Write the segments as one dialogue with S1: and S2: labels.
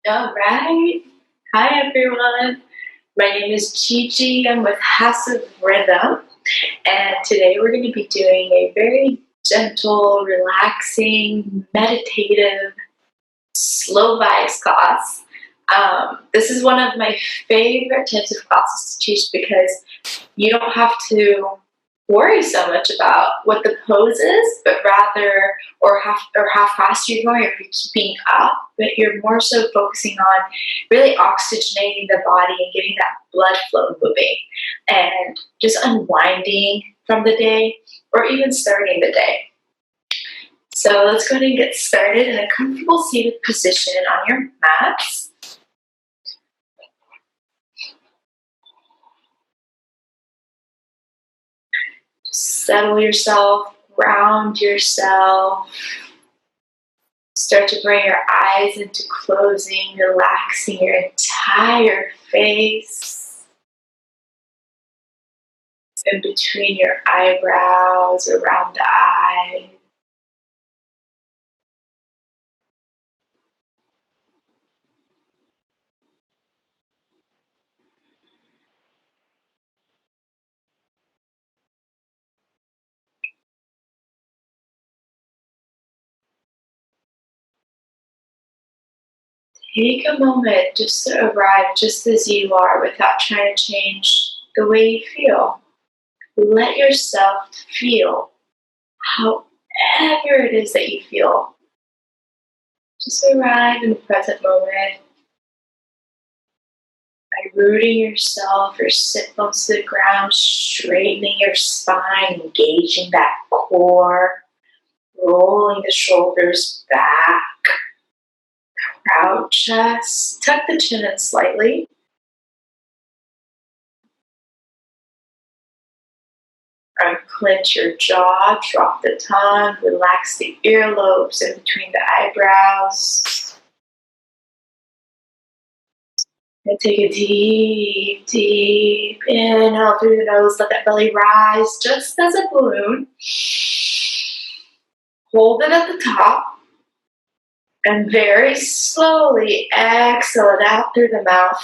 S1: All right. Hi, everyone. My name is GiGi. I'm with House of Rhythm. And today we're going to be doing a very gentle, relaxing, meditative, slow vibes class. This is one of my favorite types of classes to teach because you don't have to worry so much about what the pose is, but rather, or how fast you're going, or if you're keeping up, but you're more so focusing on really oxygenating the body and getting that blood flow moving and just unwinding from the day or even starting the day. So let's go ahead and get started in a comfortable seated position on your mats. Settle yourself, ground yourself. Start to bring your eyes into closing, relaxing your entire face. In between your eyebrows, around the eye. Take a moment just to arrive just as you are without trying to change the way you feel. Let yourself feel however it is that you feel. Just arrive in the present moment by rooting yourself, your sit bones to the ground, straightening your spine, engaging that core, rolling the shoulders back. Proud chest, tuck the chin in slightly. Unclench your jaw, drop the tongue, relax the earlobes in between the eyebrows. And take a deep, deep inhale through the nose, let that belly rise just as a balloon. Hold it at the top. And very slowly exhale it out through the mouth.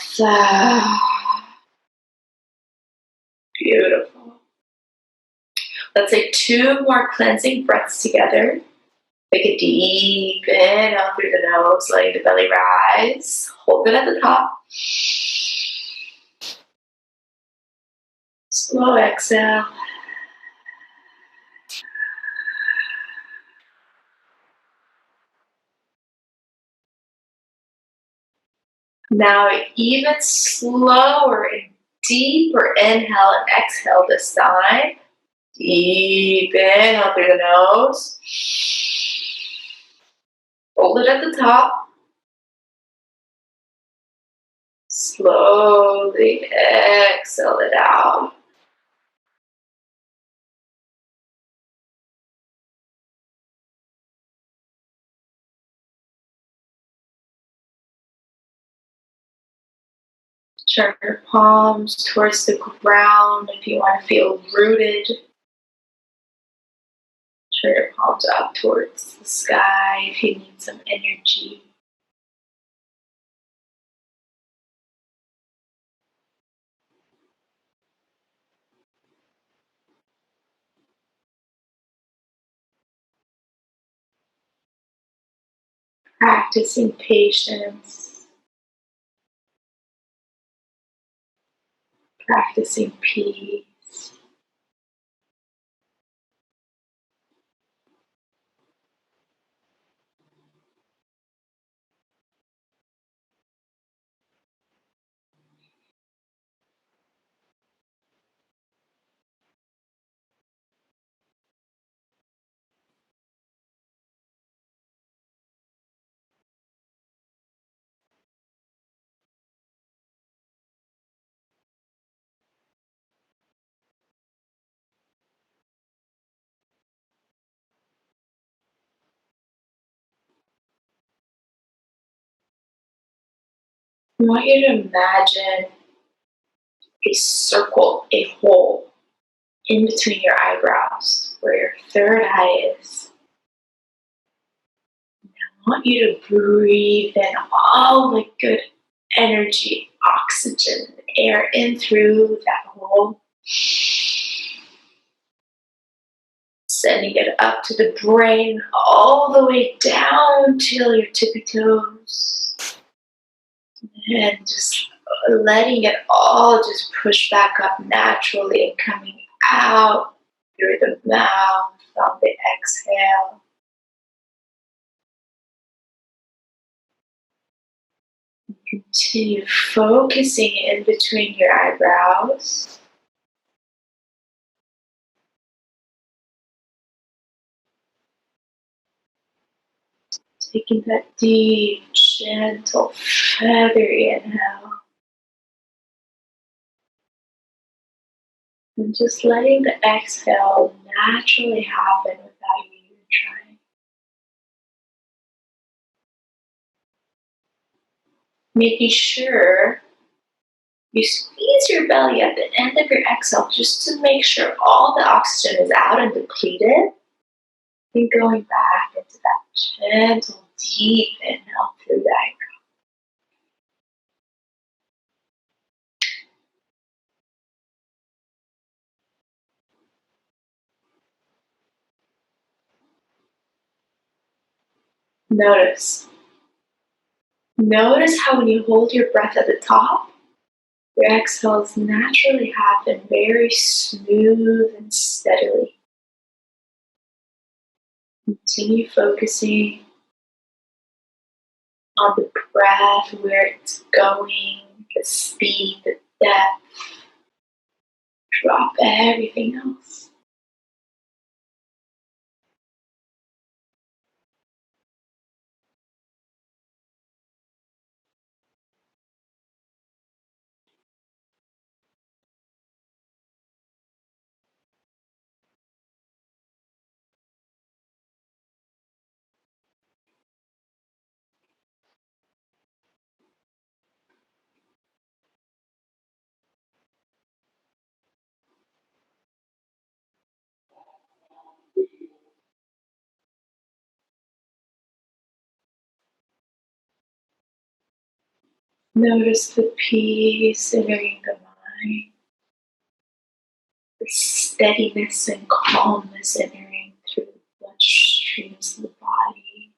S1: Beautiful. Let's take 2 more cleansing breaths together. Take a deep inhale through the nose, letting the belly rise. Hold it at the top. Slow exhale. Now even slower and deeper inhale and exhale this time. Deep inhale through the nose. Hold it at the top. Slowly exhale it out. Turn your palms towards the ground if you want to feel rooted. Turn your palms up towards the sky if you need some energy. Practicing patience. Practicing peace. I want you to imagine a circle, a hole in between your eyebrows where your third eye is. want you to breathe in all the good energy, oxygen, air in through that hole. Sending it up to the brain, all the way down till your tippy toes. And just letting it all just push back up naturally and coming out through the mouth on the exhale. Continue focusing in between your eyebrows. Taking that deep, gentle, feathery inhale. And just letting the exhale naturally happen without you even trying. Making sure you squeeze your belly at the end of your exhale just to make sure all the oxygen is out and depleted. And going back into that gentle, deep inhale through the eyebrow. Notice. Notice how when you hold your breath at the top, your exhales naturally happen very smooth and steadily. Continue focusing on the breath, where it's going, the speed, the depth. Drop everything else. Notice the peace entering the mind, the steadiness and calmness entering through the bloodstreams of the body.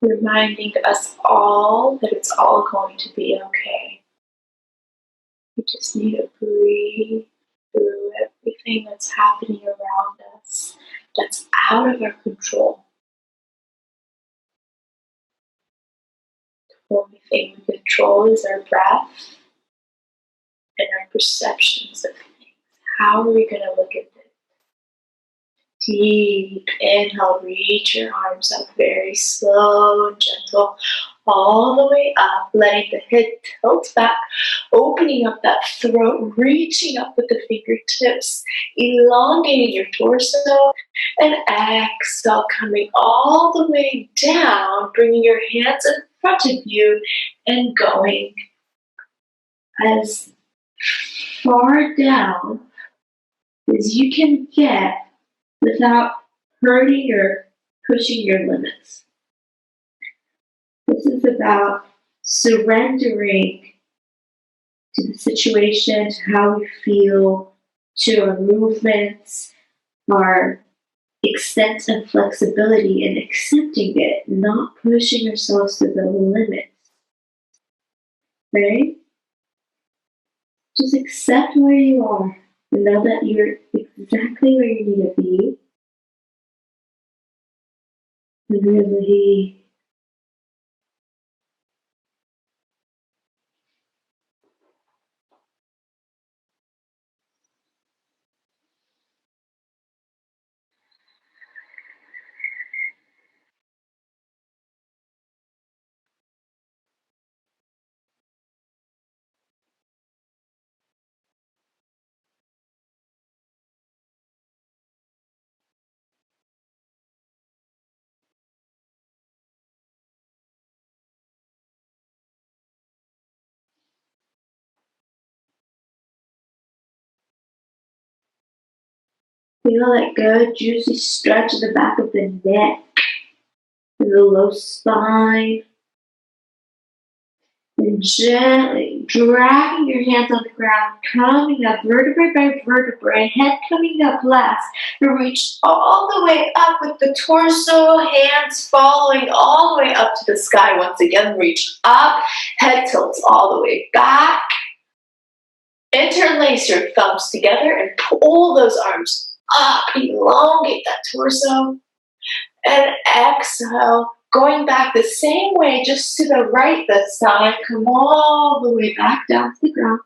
S1: Reminding us all that it's all going to be okay. We just need to breathe through everything that's happening around us that's out of our control. The only thing we control is our breath and our perceptions of things. How are we going to look at this? Deep inhale, reach your arms up very slow and gentle, all the way up, letting the head tilt back, opening up that throat, reaching up with the fingertips, elongating your torso, and exhale, coming all the way down, bringing your hands in front of you and going as far down as you can get without hurting or pushing your limits. This is about surrendering to the situation, to how we feel, to our movements, our extent and flexibility, and accepting it, not pushing ourselves to the limits. Right? Just accept where you are and know that you're exactly where you need to be. And really Feel that good, juicy stretch in the back of the neck, and the low spine. And gently dragging your hands on the ground, coming up vertebrae by vertebrae, head coming up last. You reach all the way up with the torso, hands following all the way up to the sky. Once again, reach up, head tilts all the way back. Interlace your thumbs together and pull those arms up, elongate that torso. And exhale, going back the same way, just to the right this time. Come all the way back down to the ground.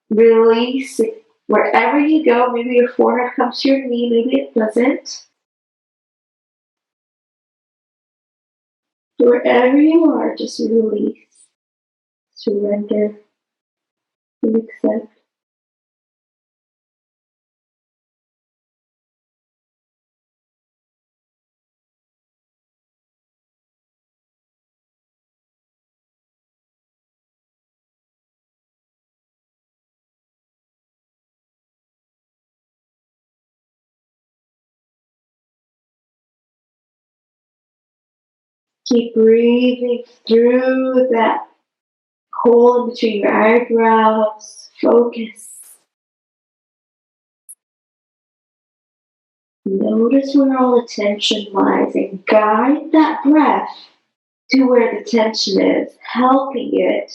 S1: Release it. Wherever you go, maybe your forehead comes to your knee, maybe it doesn't. Wherever you are, just release, surrender, and accept. Keep breathing through that hole in between your eyebrows. Focus. Notice where all the tension lies and guide that breath to where the tension is, helping it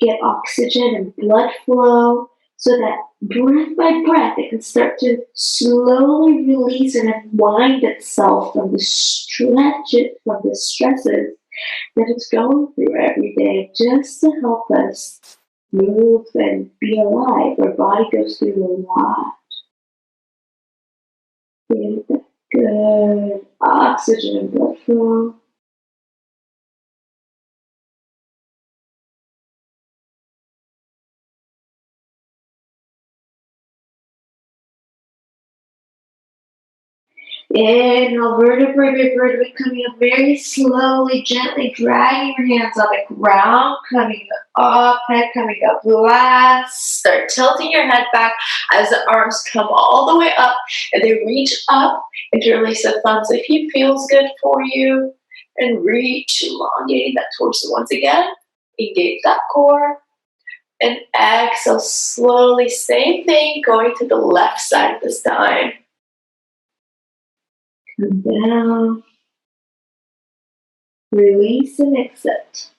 S1: get oxygen and blood flow so that breath by breath it can start to slowly release and unwind itself from the stresses that it's going through every day, just to help us move and be alive. Our body goes through a lot. Feel that good oxygen and blood flow. Inhale, vertebrae by vertebrae, coming up very slowly, gently dragging your hands on the ground, coming up, head coming up last. Start tilting your head back as the arms come all the way up and they reach up. Interlace the thumbs if it feels good for you. And reach, elongating that torso once again. Engage that core. And exhale slowly, same thing, going to the left side this time. Come down, release and accept.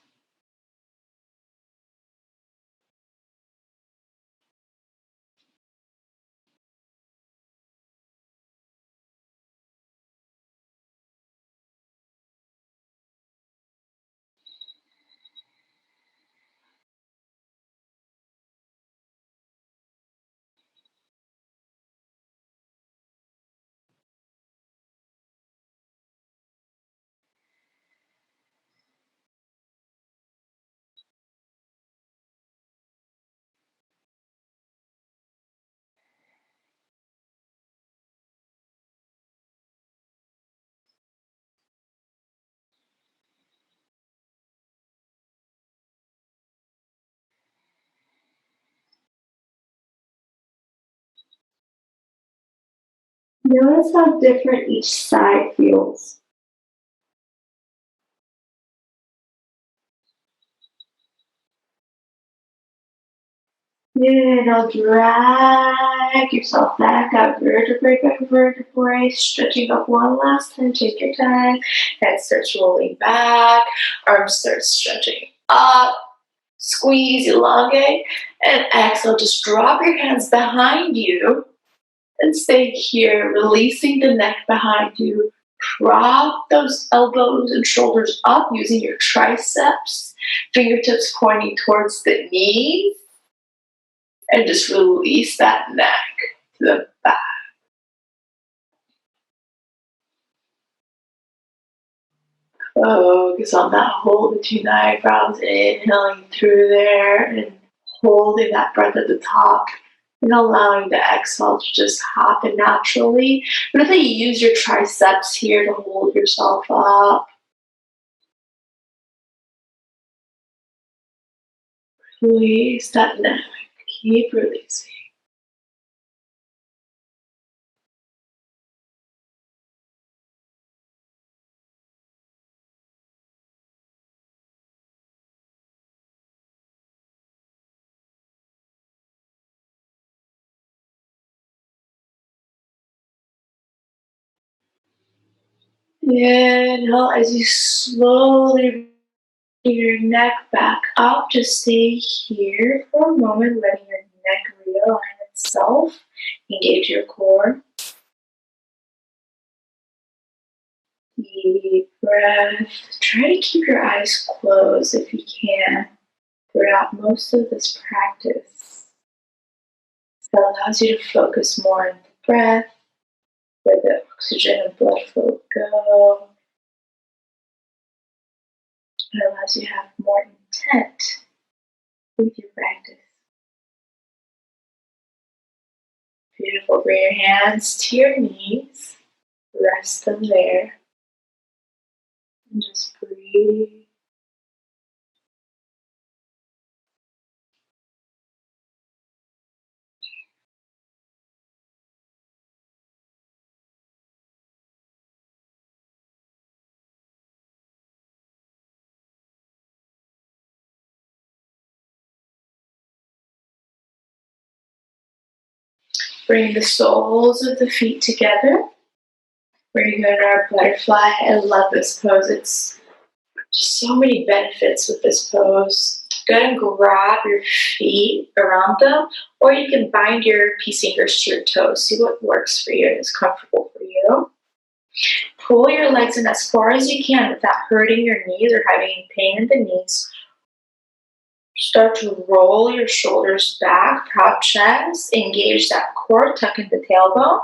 S1: Notice how different each side feels. Inhale, drag yourself back out, vertebrae by vertebrae, stretching up one last time. Take your time. Head starts rolling back, arms start stretching up. Squeeze, elongate, and exhale. Just drop your hands behind you and stay here, releasing the neck behind you. Prop those elbows and shoulders up using your triceps, fingertips pointing towards the knees, and just release that neck to the back. Focus on that hole between the eyebrows, inhaling through there and holding that breath at the top and allowing the exhale to just happen naturally. Really use your triceps here to hold yourself up. Release that neck. Keep releasing. Inhale as you slowly bring your neck back up. Just stay here for a moment, letting your neck realign itself. Engage your core. Deep breath. Try to keep your eyes closed if you can throughout most of this practice. That allows you to focus more on the breath, where the oxygen and blood flow go. It allows you to have more intent with your practice. Beautiful. Bring your hands to your knees. Rest them there. And just breathe. Bring the soles of the feet together. We're going to our butterfly. I love this pose. It's just so many benefits with this pose. Go ahead and grab your feet around them, or you can bind your peace fingers to your toes. See what works for you and is comfortable for you. Pull your legs in as far as you can without hurting your knees or having pain in the knees. Start to roll your shoulders back, proud chest. Engage that core, tuck in the tailbone.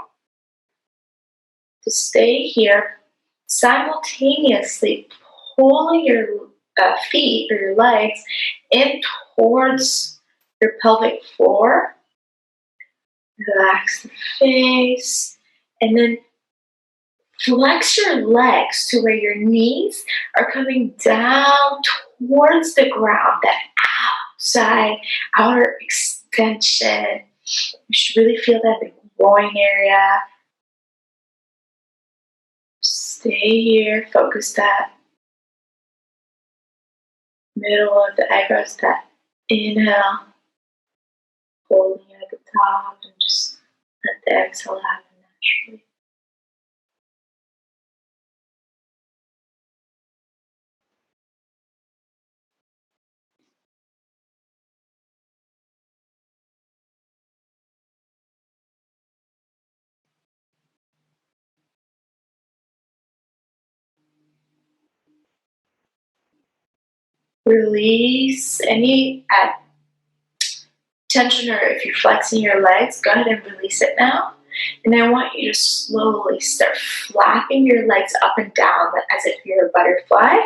S1: To stay here, simultaneously pulling your feet or your legs in towards your pelvic floor. Relax the face, and then flex your legs to where your knees are coming down towards the ground, that outer extension. You should really feel that in the groin area. Stay here, focus that middle of the eyebrows, that inhale, holding it at the top, and just let the exhale happen naturally. Release any tension, or if you're flexing your legs, go ahead and release it now. And I want you to slowly start flapping your legs up and down as if you're a butterfly.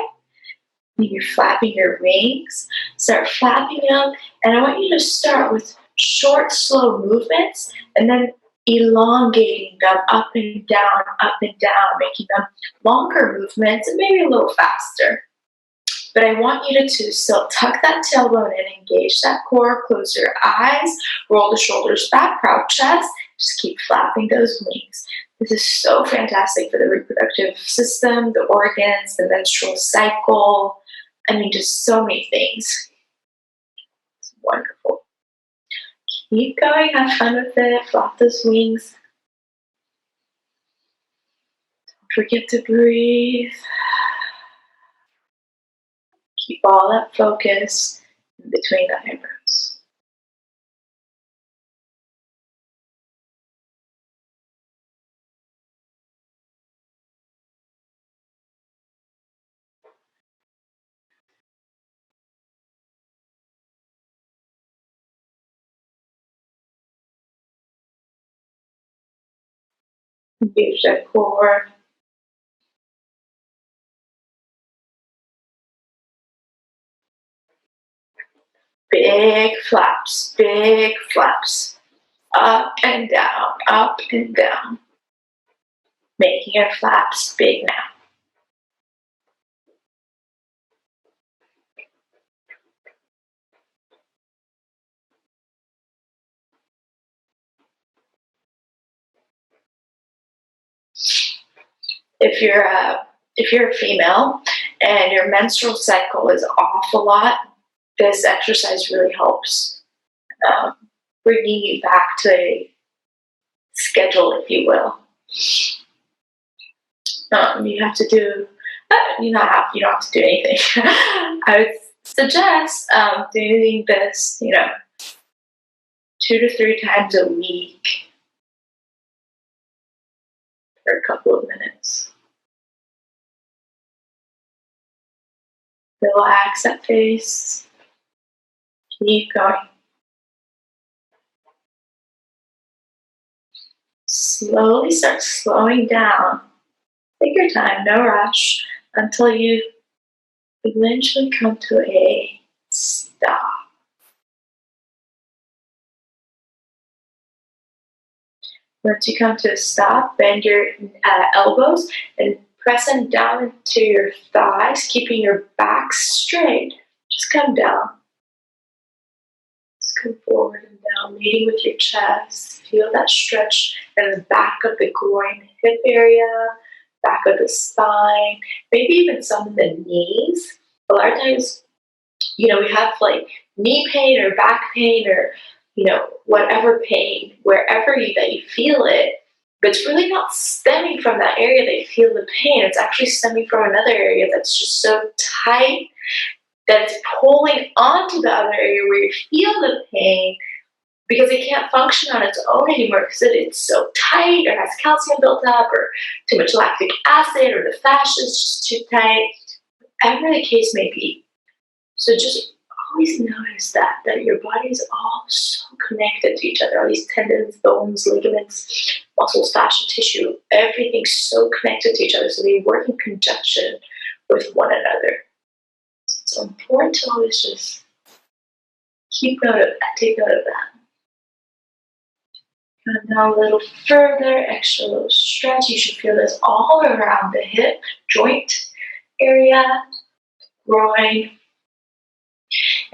S1: You're flapping your wings. Start flapping them. And I want you to start with short, slow movements and then elongating them up and down, making them longer movements and maybe a little faster. But I want you to still tuck that tailbone and engage that core. Close your eyes, roll the shoulders back, proud chest. Just keep flapping those wings. This is so fantastic for the reproductive system, the organs, the menstrual cycle. I mean, just so many things. It's wonderful. Keep going, have fun with it, flap those wings. Don't forget to breathe. Keep all that focus in between the eyebrows. Engage that core. Big flaps, up and down, making your flaps big now. If you're a female and your menstrual cycle is off a lot, this exercise really helps bringing you back to a schedule, if you will. You have to do, you don't have to do anything. I would suggest doing this, 2 to 3 times a week for a couple of minutes. Relax that face. Keep going. Slowly start slowing down. Take your time, no rush, until you eventually come to a stop. Once you come to a stop, bend your elbows and press them down into your thighs, keeping your back straight. Just come down. Just come forward and down, meeting with your chest. Feel that stretch in the back of the groin, hip area, back of the spine, maybe even some of the knees. A lot of times, we have like knee pain or back pain or, whatever pain, wherever that you feel it, but it's really not stemming from that area that you feel the pain. It's actually stemming from another area that's just so tight that it's pulling onto the other area where you feel the pain, because it can't function on its own anymore because it's so tight or has calcium built up or too much lactic acid or the fascia is just too tight, whatever the case may be. So just always notice that your body is all so connected to each other. All these tendons, bones, ligaments, muscles, fascia, tissue, everything's so connected to each other. So they work in conjunction with one another. So it's important to always just keep note of that, take note of that. Come down a little further, extra little stretch. You should feel this all around the hip, joint area, groin.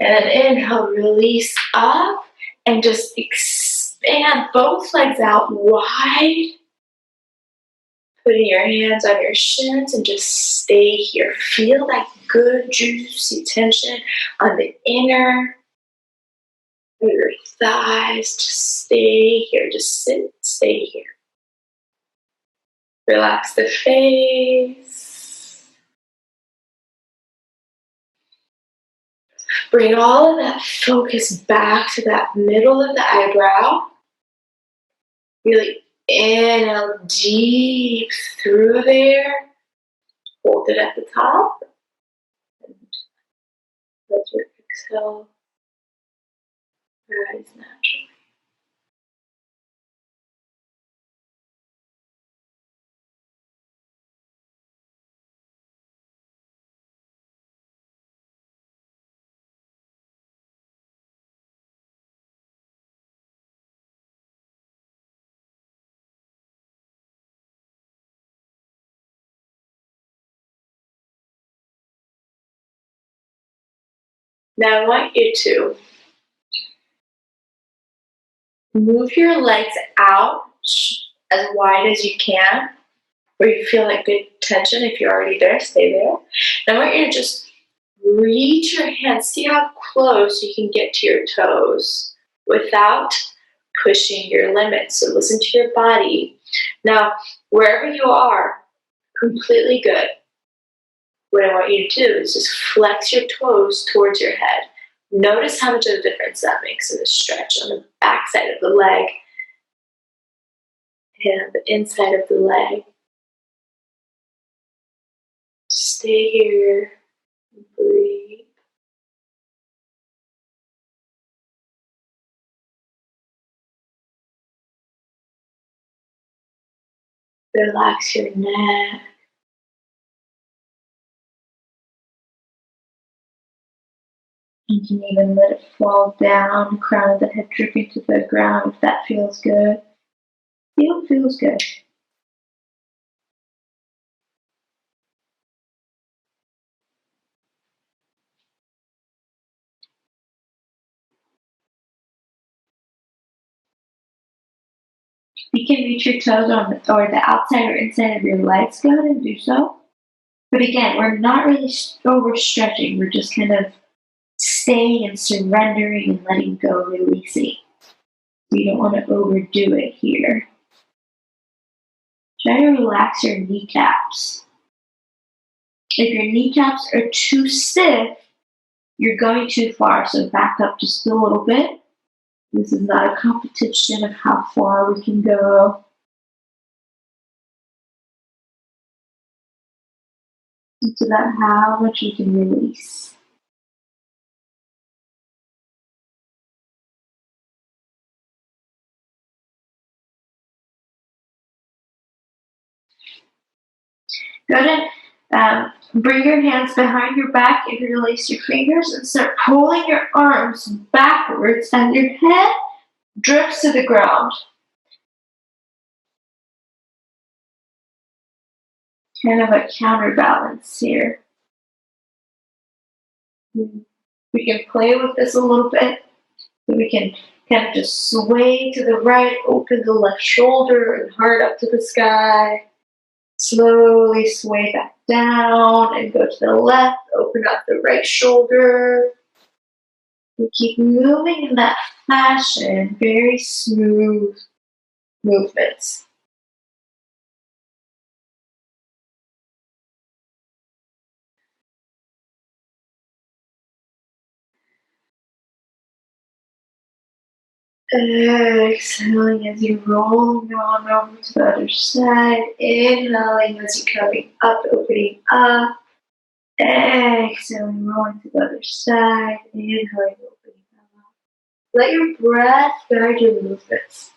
S1: And then inhale, release up, and just expand both legs out wide. Putting your hands on your shins and just stay here. Feel that good, juicy tension on the inner of your thighs. Just stay here. Just sit, stay here. Relax the face. Bring all of that focus back to that middle of the eyebrow. Really inhale deep through there. Hold it at the top. And let your exhale rise naturally. Now I want you to move your legs out as wide as you can, where you feel like good tension. If you're already there, stay there. Now I want you to just reach your hands. See how close you can get to your toes without pushing your limits. So listen to your body. Now, wherever you are, completely good. What I want you to do is just flex your toes towards your head. Notice how much of a difference that makes in the stretch on the back side of the leg and the inside of the leg. Stay here and breathe. Relax your neck. You can even let it fall down, crown of the head dripping to the ground if that feels good. Feel feels good. You can reach your toes on the outside or inside of your legs. Go ahead and do so. But again, we're not really overstretching. We're just kind of staying and surrendering and letting go, releasing. You don't want to overdo it here. Try to relax your kneecaps. If your kneecaps are too stiff, you're going too far, so back up just a little bit. This is not a competition of how far we can go. It's about how much we can release. Go ahead, bring your hands behind your back, interlace your fingers, and start pulling your arms backwards as your head drifts to the ground. Kind of a counterbalance here. We can play with this a little bit. So we can kind of just sway to the right, open the left shoulder and heart up to the sky. Slowly sway back down and go to the left, open up the right shoulder. And keep moving in that fashion, very smooth movements. Exhaling as you roll on over to the other side. Inhaling as you're coming up, opening up. Exhaling, rolling to the other side. Inhaling, opening up. Let your breath guide your movements.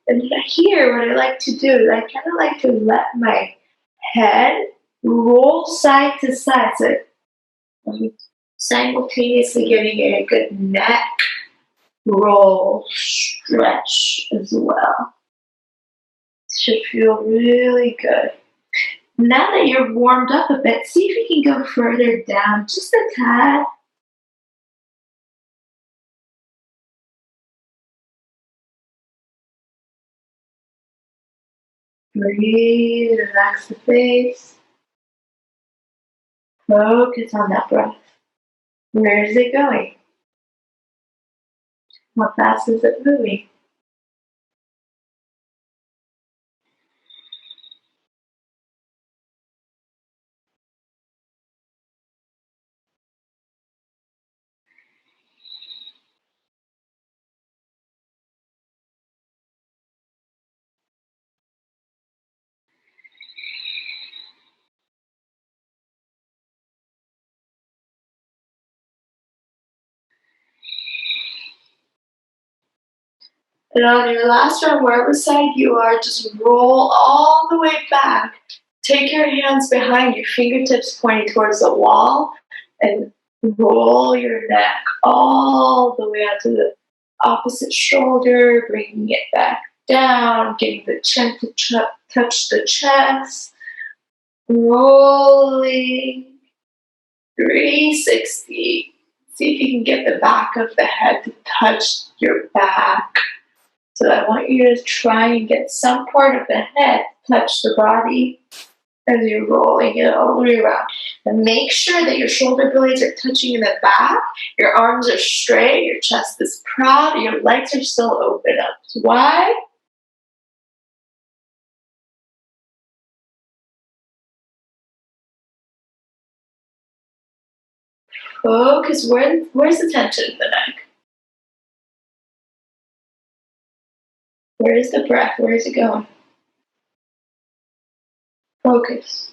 S1: And here, what I like to do is I kind of like to let my head roll side to side. So I'm simultaneously getting a good neck roll stretch as well. Should feel really good. Now that you're warmed up a bit, see if you can go further down just a tad. Breathe, relax the face. Focus on that breath. Where is it going? How fast is it moving? And on your last round, wherever side you are, just roll all the way back. Take your hands behind your fingertips pointing towards the wall and roll your neck all the way out to the opposite shoulder, bringing it back down, getting the chin to touch the chest, rolling 360. See if you can get the back of the head to touch your back. So I want you to try and get some part of the head touch the body as you're rolling it all the way around. And make sure that your shoulder blades are touching in the back, your arms are straight, your chest is proud, your legs are still open up. Why? Focus, where's the tension in the neck? Where is the breath? Where is it going? Focus.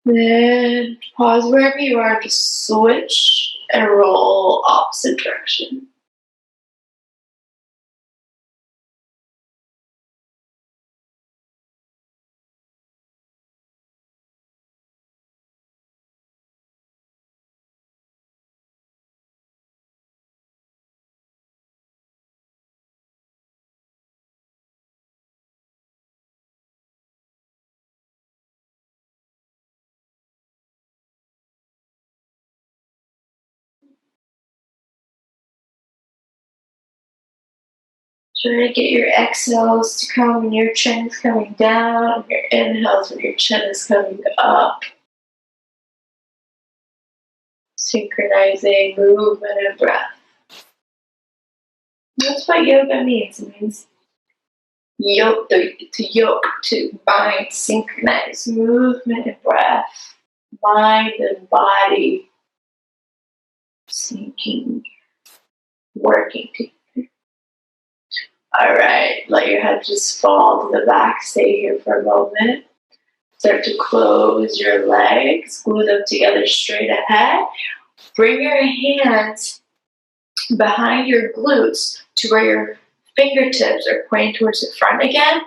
S1: Then pause wherever you are, just switch and roll opposite direction. Try to get your exhales to come when your chin is coming down, and your inhales when your chin is coming up. Synchronizing movement and breath. That's what yoga means. It means yoke, to bind, synchronize movement and breath, mind and body syncing, working together. All right, let your head just fall to the back. Stay here for a moment. Start to close your legs, glue them together straight ahead. Bring your hands behind your glutes to where your fingertips are pointing towards the front again.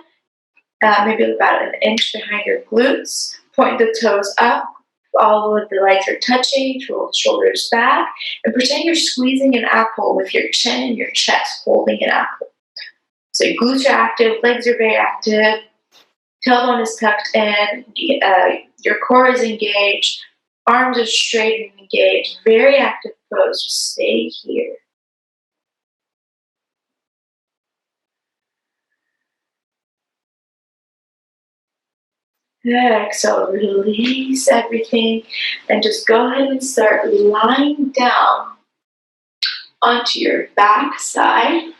S1: Maybe about an inch behind your glutes. Point the toes up. All of the legs are touching. Roll the shoulders back. And pretend you're squeezing an apple with your chin and your chest, holding an apple. So your glutes are active, legs are very active. Tailbone is tucked in. Your core is engaged. Arms are straight and engaged. Very active pose. Just stay here. Exhale, release everything and just go ahead and start lying down onto your back side.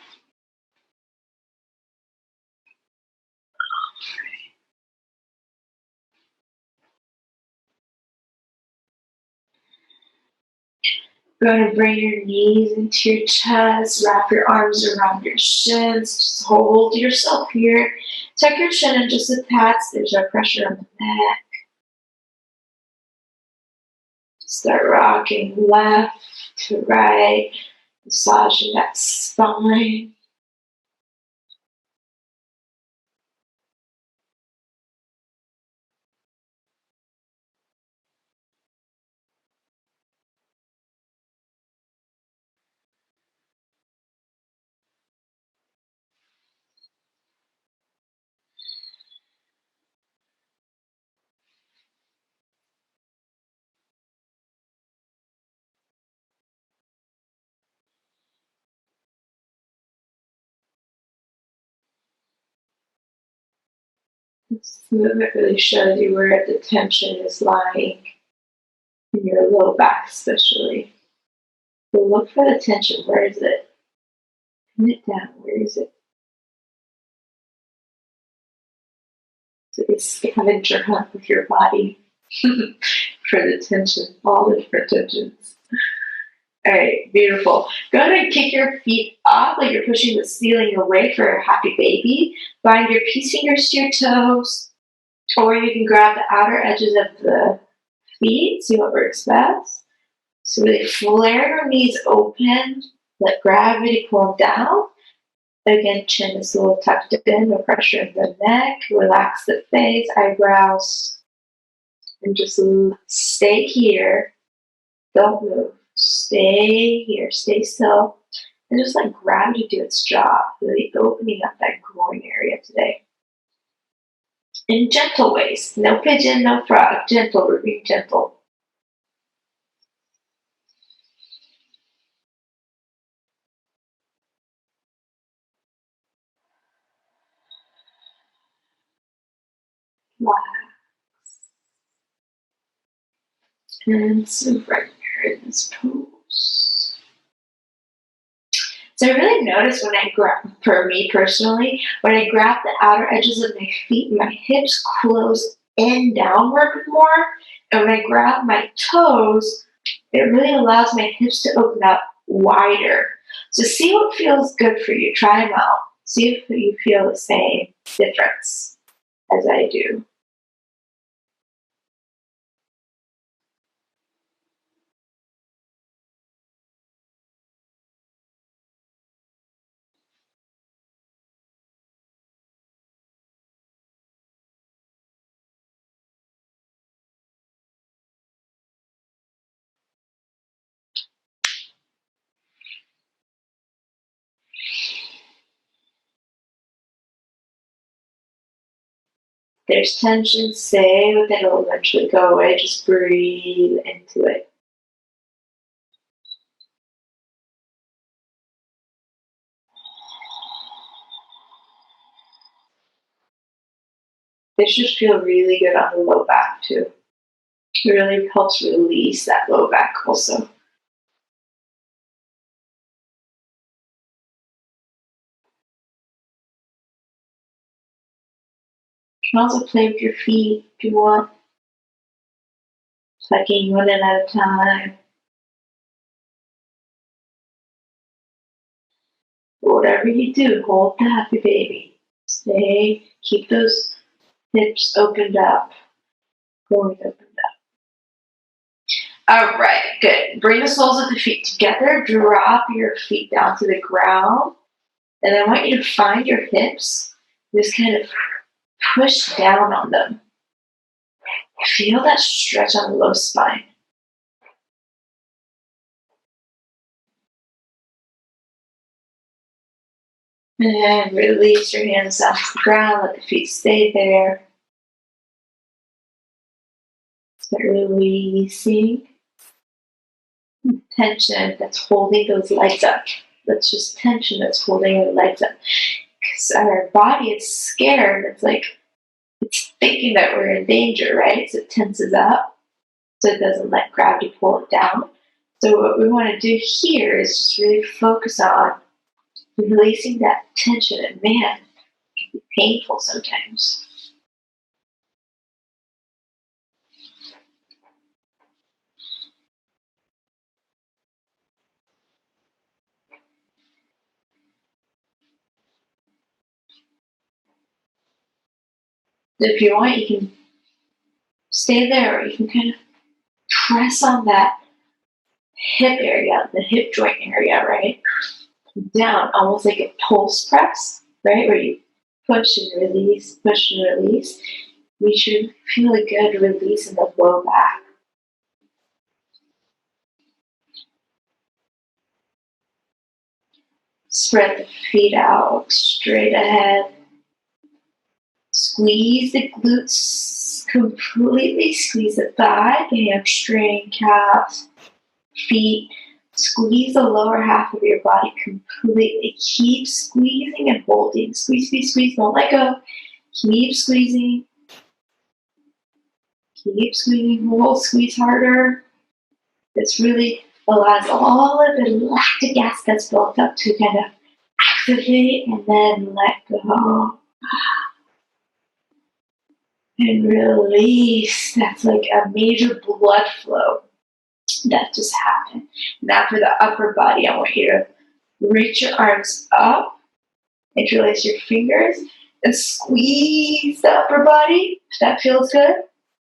S1: You're going to bring your knees into your chest, wrap your arms around your shins, just hold yourself here. Tuck your chin in just a tad so there's no pressure on the neck. Start rocking left to right, massaging that spine. This movement really shows you where the tension is lying in your low back especially. So look for the tension. Where is it? Pin it down. Where is it? So it's having to hunt with your body for the tension, all the different tensions. All right, beautiful. Go ahead and kick your feet up like you're pushing the ceiling away for a happy baby. Bind your peace fingers to your toes, or you can grab the outer edges of the feet, see what works best. So really flare your knees open, let gravity pull down. Again, chin is a little tucked in, no pressure in the neck. Relax the face, eyebrows, and just stay here. Don't move. Stay here, stay still, and just let gravity do its job, really opening up that groin area today. In gentle ways, no pigeon, no frog, gentle, we're being gentle. Relax. And surrender in this pose. So I really notice when I grab, for me personally, when I grab the outer edges of my feet, my hips close in downward more. And when I grab my toes, it really allows my hips to open up wider. So see what feels good for you. Try them out. See if you feel the same difference as I do. There's tension, stay with it, it'll eventually go away. Just breathe into it. This should feel really good on the low back too. It really helps release that low back also. You can also play with your feet if you want, plucking one at a time. But whatever you do, hold the happy baby. Keep those hips opened up, going opened up. All right, good. Bring the soles of the feet together. Drop your feet down to the ground. And I want you to find your hips. Just kind of push down on them. Feel that stretch on the low spine. And release your hands down to the ground. Let the feet stay there. Start releasing tension that's holding those legs up. That's just tension that's holding our legs up. Because our body is scared. It's like it's thinking that we're in danger, right? So it tenses up so it doesn't let gravity pull it down. So what we want to do here is just really focus on releasing that tension. And man, it can be painful sometimes. If you want, you can stay there, or you can kind of press on that hip area, the hip joint area, right? Down, almost like a pulse press, right? Where you push and release, push and release. We should feel a good release in the low back. Spread the feet out straight ahead. Squeeze the glutes completely. Squeeze the thigh, the hamstring, calves, feet. Squeeze the lower half of your body completely. Keep squeezing and holding. Squeeze, squeeze, squeeze. Don't let go. Keep squeezing. Keep squeezing. Hold. Squeeze harder. This really allows all of the lactic acid that's built up to kind of activate and then let go. And release. That's like a major blood flow that just happened. Now for the upper body, I want you to reach your arms up, interlace your fingers, and squeeze the upper body. If that feels good.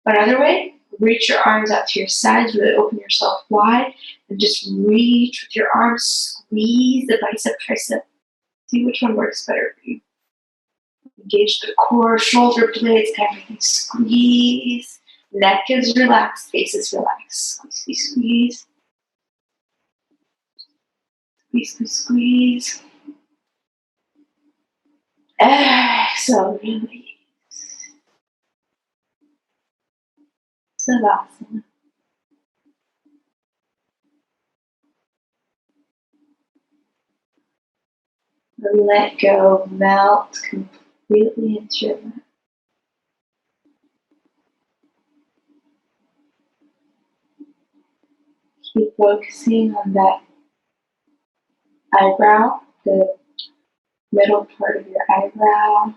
S1: Another way, reach your arms out to your sides, really open yourself wide, and just reach with your arms, squeeze the bicep, tricep. See which one works better for you. Engage the core, shoulder blades, everything. Squeeze. Neck is relaxed, face is relaxed. Squeeze, squeeze. Squeeze, squeeze, squeeze. Exhale, release. Savasana. Let go, melt completely into your mat. Keep focusing on that eyebrow, the middle part of your eyebrow.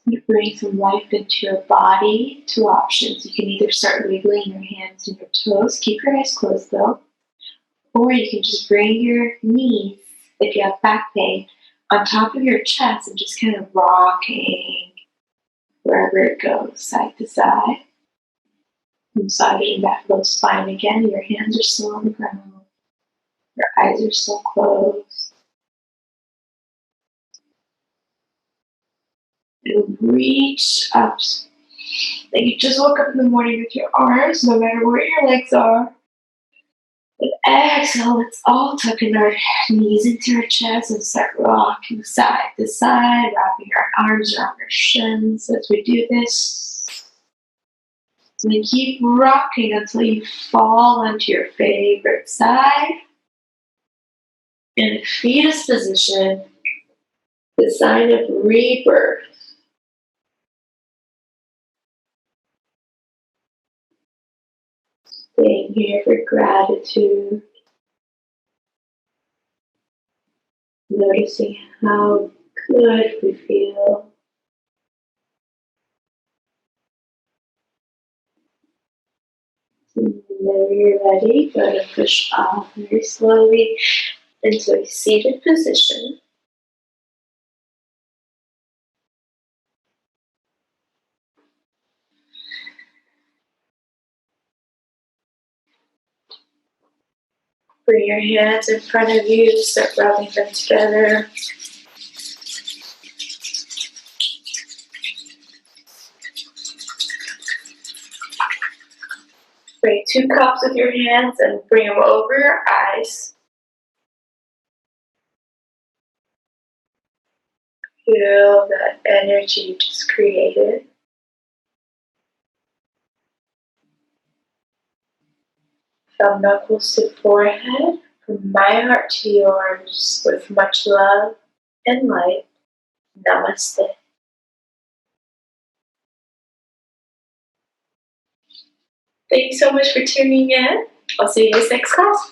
S1: to bring some life into your body. Two options. You can either start wiggling your hands and your toes. Keep your eyes closed though. Or you can just bring your knees, if you have back pain, on top of your chest and just kind of rocking wherever it goes, side to side. Massaging that low spine again. Your hands are still on the ground. Your eyes are still closed. And reach up. Like you just woke up in the morning with your arms, no matter where your legs are. And exhale, let's all tuck in our knees into our chest and start rocking side to side, wrapping our arms around our shins as we do this. And then keep rocking until you fall onto your favorite side. In fetus position, the sign of rebirth. Staying here for gratitude. Noticing how good we feel. Whenever you're ready, go to push off very slowly into a seated position. Bring your hands in front of you, start rubbing them together. Bring 2 cups of your hands and bring them over your eyes. Feel that energy you just created. Thumb knuckles to forehead, from my heart to yours, with much love and light. Namaste. Thank you so much for tuning in. I'll see you in this next class.